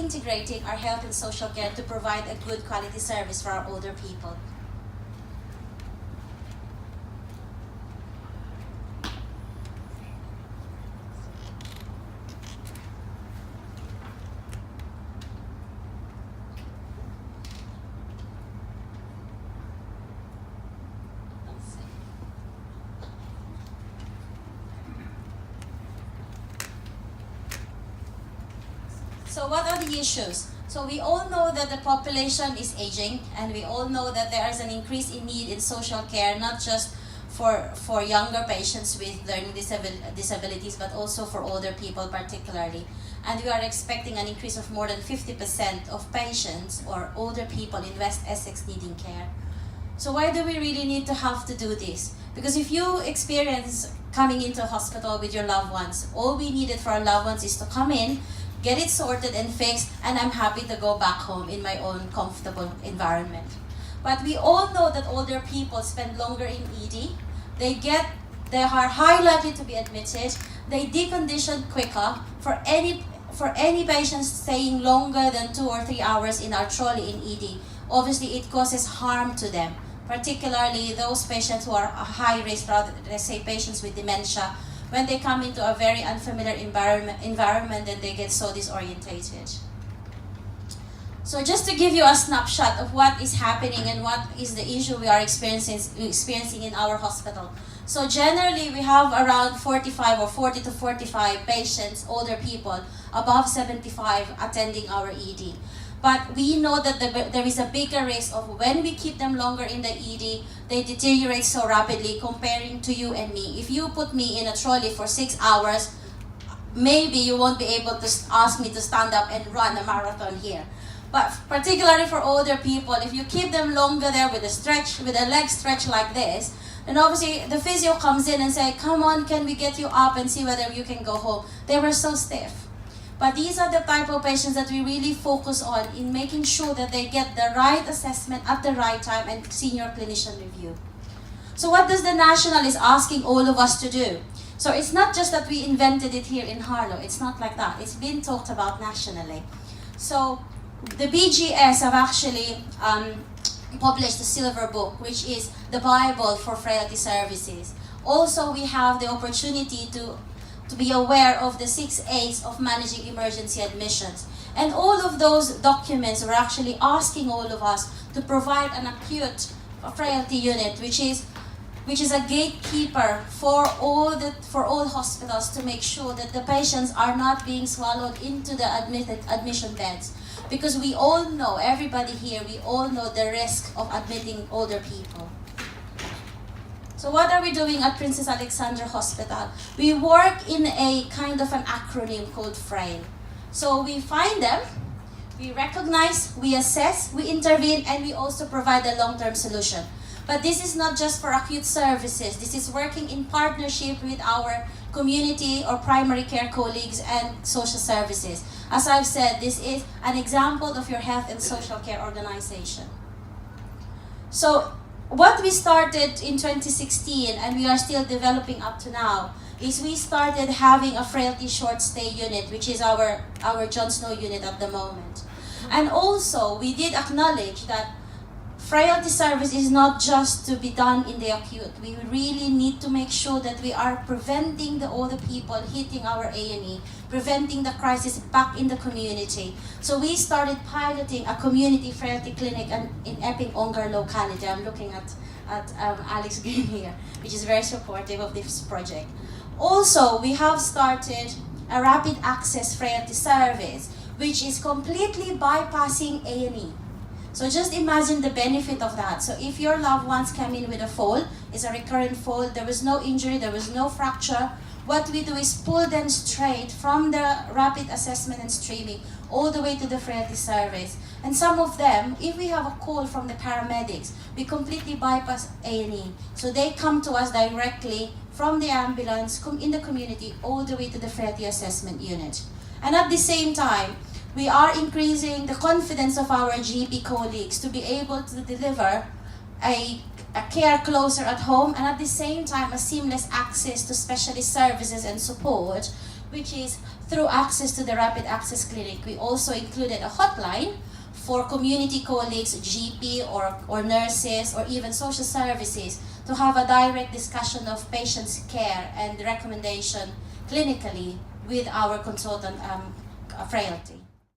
integrating our health and social care to provide a good quality service for our older people. So what are the issues? So we all know that the population is aging, and we all know that there is an increase in need in social care, not just for younger patients with learning disabilities, but also for older people particularly. And we are expecting an increase of more than 50% of patients or older people in West Essex needing care. So why do we really need to have to do this? Because if you experience coming into a hospital with your loved ones, all we needed for our loved ones is to come in, get it sorted and fixed, and I'm happy to go back home in my own comfortable environment. But we all know that older people spend longer in ED. They are high likely to be admitted. They decondition quicker. For any patients staying longer than 2 or 3 hours in our trolley in ED, obviously it causes harm to them, particularly those patients who are high risk, let's say patients with dementia. When they come into a very unfamiliar environment, then they get so disorientated. So just to give you a snapshot of what is happening and what is the issue we are experiencing in our hospital. So generally, we have around 45 or 40 to 45 patients, older people, above 75 attending our ED. But we know that there is a bigger risk of when we keep them longer in the ED, they deteriorate so rapidly comparing to you and me. If you put me in a trolley for 6 hours, maybe you won't be able to ask me to stand up and run a marathon here. But particularly for older people, if you keep them longer there with a leg stretch like this, then obviously the physio comes in and say, come on, can we get you up and see whether you can go home? They were so stiff. But these are the type of patients that we really focus on in making sure that they get the right assessment at the right time and senior clinician review. So what does the National is asking all of us to do? So it's not just that we invented it here in Harlow. It's not like that. It's been talked about nationally. So the BGS have actually published the Silver Book, which is the Bible for frailty services. Also, we have the opportunity to be aware of the 6 A's of managing emergency admissions. And all of those documents are actually asking all of us to provide an acute frailty unit, which is a gatekeeper for all hospitals to make sure that the patients are not being swallowed into the admission beds. Because we all know, everybody here, we all know the risk of admitting older people. So what are we doing at Princess Alexandra Hospital? We work in a kind of an acronym called FRAIL. So we find them, we recognize, we assess, we intervene, and we also provide a long-term solution. But this is not just for acute services. This is working in partnership with our community or primary care colleagues and social services. As I've said, this is an example of your health and social care organization. So what we started in 2016, and we are still developing up to now, is we started having a frailty short stay unit, which is our John Snow unit at the moment. And also, we did acknowledge that frailty service is not just to be done in the acute. We really need to make sure that we are preventing the older people hitting our A&E, preventing the crisis back in the community. So we started piloting a community frailty clinic in Epping Ongar locality. I'm looking at Alex Green here, which is very supportive of this project. Also, we have started a rapid access frailty service, which is completely bypassing A&E. So just imagine the benefit of that. So if your loved ones come in with a fall, it's a recurrent fall, there was no injury, there was no fracture, what we do is pull them straight from the rapid assessment and streaming all the way to the frailty service. And some of them, if we have a call from the paramedics, we completely bypass A&E. So they come to us directly from the ambulance, in the community, all the way to the frailty assessment unit. And at the same time, we are increasing the confidence of our GP colleagues to be able to deliver a care closer at home, and at the same time a seamless access to specialist services and support which is through access to the Rapid Access Clinic. We also included a hotline for community colleagues, GP or nurses or even social services to have a direct discussion of patients' care and recommendation clinically with our consultant, Frailty.